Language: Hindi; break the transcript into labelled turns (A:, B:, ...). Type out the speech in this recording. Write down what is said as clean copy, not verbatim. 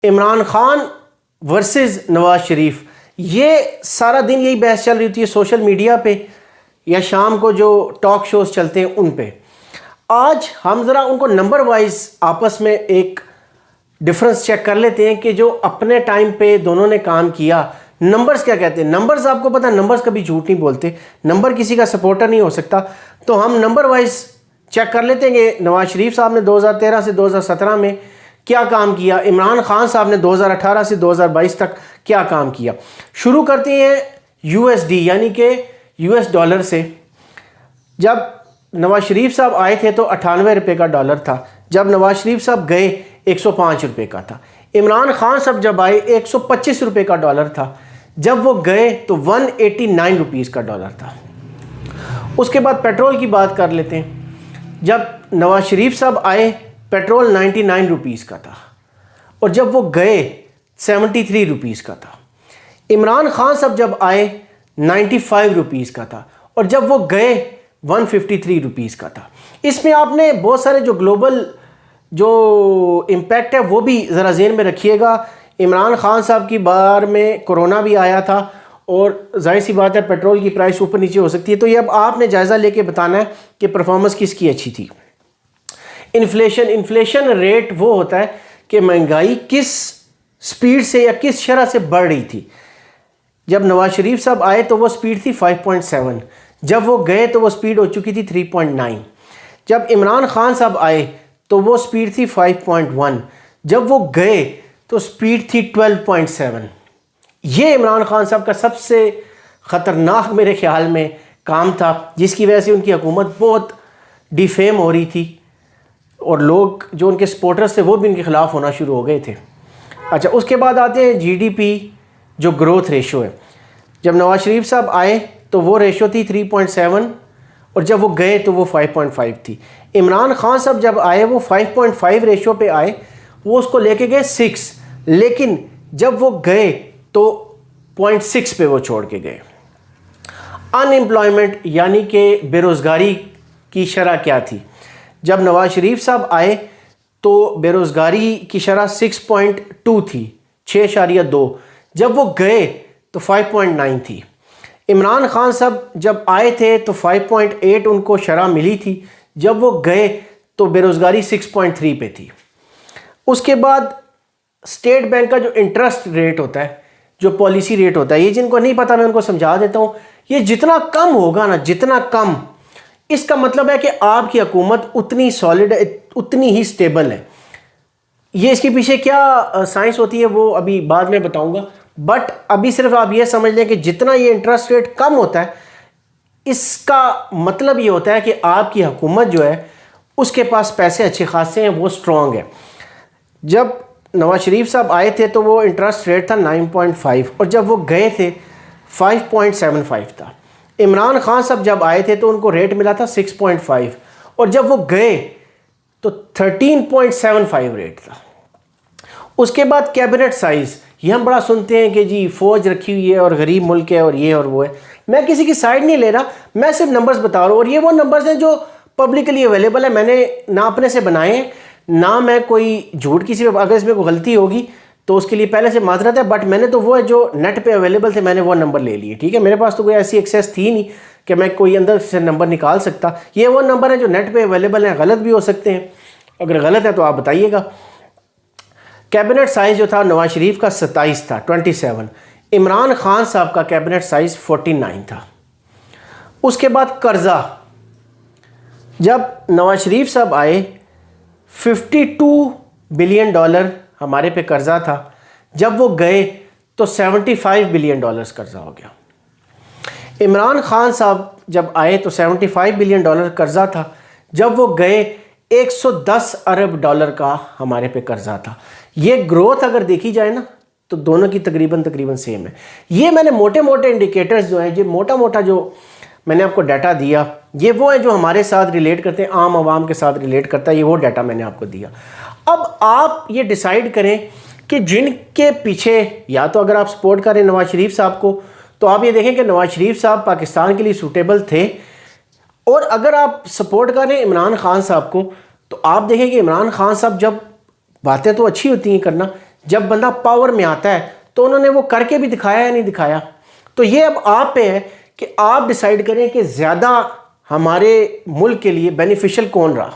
A: इमरान खान वर्सेस नवाज शरीफ, ये सारा दिन यही बहस चल रही होती है सोशल मीडिया पे या शाम को जो टॉक शोज चलते हैं उन पे। आज हम ज़रा उनको नंबर वाइज आपस में एक डिफरेंस चेक कर लेते हैं कि जो अपने टाइम पे दोनों ने काम किया, नंबर्स क्या कहते हैं। नंबर्स आपको पता है, नंबर्स कभी झूठ नहीं बोलते, नंबर किसी का सपोर्टर नहीं हो सकता। तो हम नंबर वाइज चेक कर लेते हैं कि नवाज शरीफ साहब ने 2013 से 2017 में क्या काम किया, इमरान खान साहब ने 2018 से 2022 तक क्या काम किया। शुरू करते हैं यूएसडी यानी कि यूएस डॉलर से। जब नवाज शरीफ साहब आए थे तो 98 रुपये का डॉलर था, जब नवाज शरीफ साहब गए 105 रुपये का था। इमरान खान साहब जब आए 125 रुपये का डॉलर था, जब वो गए तो 189 रुपीज़ का डॉलर था। उसके बाद पेट्रोल की बात कर लेते हैं। जब नवाज शरीफ साहब आए पेट्रोल 99 रुपीज़ का था और जब वो गए 73 रुपीज़ का था। इमरान खान साहब जब आए 95 रुपीज़ का था और जब वो गए 153 रुपीज़ का था। इसमें आपने बहुत सारे जो ग्लोबल जो इम्पैक्ट है वो भी ज़रा ज़हन में रखिएगा। इमरान खान साहब की बार में कोरोना भी आया था और जाहिर सी बात है पेट्रोल की प्राइस ऊपर नीचे हो सकती है। तो ये अब आपने जायज़ा लेके बताना है कि परफॉर्मेंस किसकी अच्छी थी। इन्फ्लेशन रेट वो होता है कि महंगाई किस स्पीड से या किस शरह से बढ़ रही थी। जब नवाज शरीफ साहब आए तो वो स्पीड थी 5.7, जब वो गए तो वो स्पीड हो चुकी थी 3.9। जब इमरान खान साहब आए तो वो स्पीड थी 5.1, जब वो गए तो स्पीड थी 12.7। ये इमरान खान साहब का सबसे ख़तरनाक मेरे ख्याल में काम था, जिसकी वजह से उनकी हुकूमत बहुत डिफेम हो रही थी और लोग जो उनके सपोर्टर्स थे वो भी उनके ख़िलाफ़ होना शुरू हो गए थे। अच्छा, उसके बाद आते हैं जीडीपी जो ग्रोथ रेशो है। जब नवाज शरीफ साहब आए तो वो रेशो थी 3.7 और जब वो गए तो वो 5.5 थी। इमरान खान साहब जब आए वो 5.5 रेशो पे आए, वो उसको लेके गए 6, लेकिन जब वो गए तो 0.6 पे वो छोड़ के गए। अनएम्प्लॉयमेंट यानी कि बेरोज़गारी की शरह क्या थी। जब नवाज शरीफ साहब आए तो बेरोज़गारी की शरह 6.2 थी, 6.2। जब वो गए तो 5.9 थी। इमरान खान साहब जब आए थे तो 5.8 उनको शरह मिली थी, जब वो गए तो बेरोज़गारी 6.3 पे थी। उसके बाद स्टेट बैंक का जो इंटरेस्ट रेट होता है, जो पॉलिसी रेट होता है, ये जिनको नहीं पता मैं उनको समझा देता हूँ। ये जितना कम होगा ना, जितना कम, इसका मतलब है कि आपकी हुकूमत उतनी सॉलिड है, उतनी ही स्टेबल है। ये इसके पीछे क्या साइंस होती है वो अभी बाद में बताऊंगा, बट अभी सिर्फ आप ये समझ लें कि जितना ये इंटरेस्ट रेट कम होता है, इसका मतलब ये होता है कि आपकी हुकूमत जो है उसके पास पैसे अच्छे खासे हैं, वो स्ट्रॉन्ग है। जब नवाज शरीफ साहब आए थे तो वो इंटरेस्ट रेट था 9.5 और जब वो गए थे 5.75 था। इमरान खान साहब जब आए थे तो उनको रेट मिला था 6.5 और जब वो गए तो 13.75 रेट था। उसके बाद कैबिनेट साइज़, ये हम बड़ा सुनते हैं कि जी फ़ौज रखी हुई है और गरीब मुल्क है और ये और वो है। मैं किसी की साइड नहीं ले रहा, मैं सिर्फ नंबर्स बता रहा हूँ और ये वो नंबर्स हैं जो पब्लिकली अवेलेबल है। मैंने ना अपने से बनाए हैं, ना मैं कोई झूठ किसी पे, अगर इसमें कोई गलती होगी तो उसके लिए पहले से माजरत है, बट मैंने तो वो है जो नेट पे अवेलेबल थे, मैंने वो नंबर ले लिए। ठीक है, मेरे पास तो कोई ऐसी एक्सेस थी नहीं कि मैं कोई अंदर से नंबर निकाल सकता। ये वो नंबर है जो नेट पे अवेलेबल हैं, गलत भी हो सकते हैं, अगर गलत है तो आप बताइएगा। कैबिनेट साइज़ जो था नवाज शरीफ का 27 था, 27। इमरान खान साहब का कैबिनेट साइज़ 49 था। उसके बाद कर्जा, जब नवाज शरीफ साहब आए 52 बिलियन डॉलर हमारे पे कर्जा था, जब वो गए तो 75 बिलियन डॉलर्स कर्जा हो गया। इमरान खान साहब जब आए तो 75 बिलियन डॉलर कर्जा था, जब वो गए 110 अरब डॉलर का हमारे पे कर्जा था। ये ग्रोथ अगर देखी जाए ना तो दोनों की तकरीबन सेम है। ये मैंने मोटे मोटे इंडिकेटर्स जो हैं, ये मोटा मोटा जो मैंने आपको डाटा दिया, ये वो है जो हमारे साथ रिलेट करते हैं, आम आवाम के साथ रिलेट करता है। ये वो डाटा मैंने आपको दिया। अब आप ये डिसाइड करें कि जिनके पीछे, या तो अगर आप सपोर्ट करें नवाज शरीफ साहब को तो आप ये देखें कि नवाज शरीफ साहब पाकिस्तान के लिए सूटेबल थे, और अगर आप सपोर्ट करें इमरान खान साहब को तो आप देखें कि इमरान खान साहब जब बातें तो अच्छी होती हैं करना, जब बंदा पावर में आता है तो उन्होंने वो करके भी दिखाया या नहीं दिखाया। तो ये अब आप पे है कि आप डिसाइड करें कि ज़्यादा हमारे मुल्क के लिए बेनिफिशियल कौन रहा।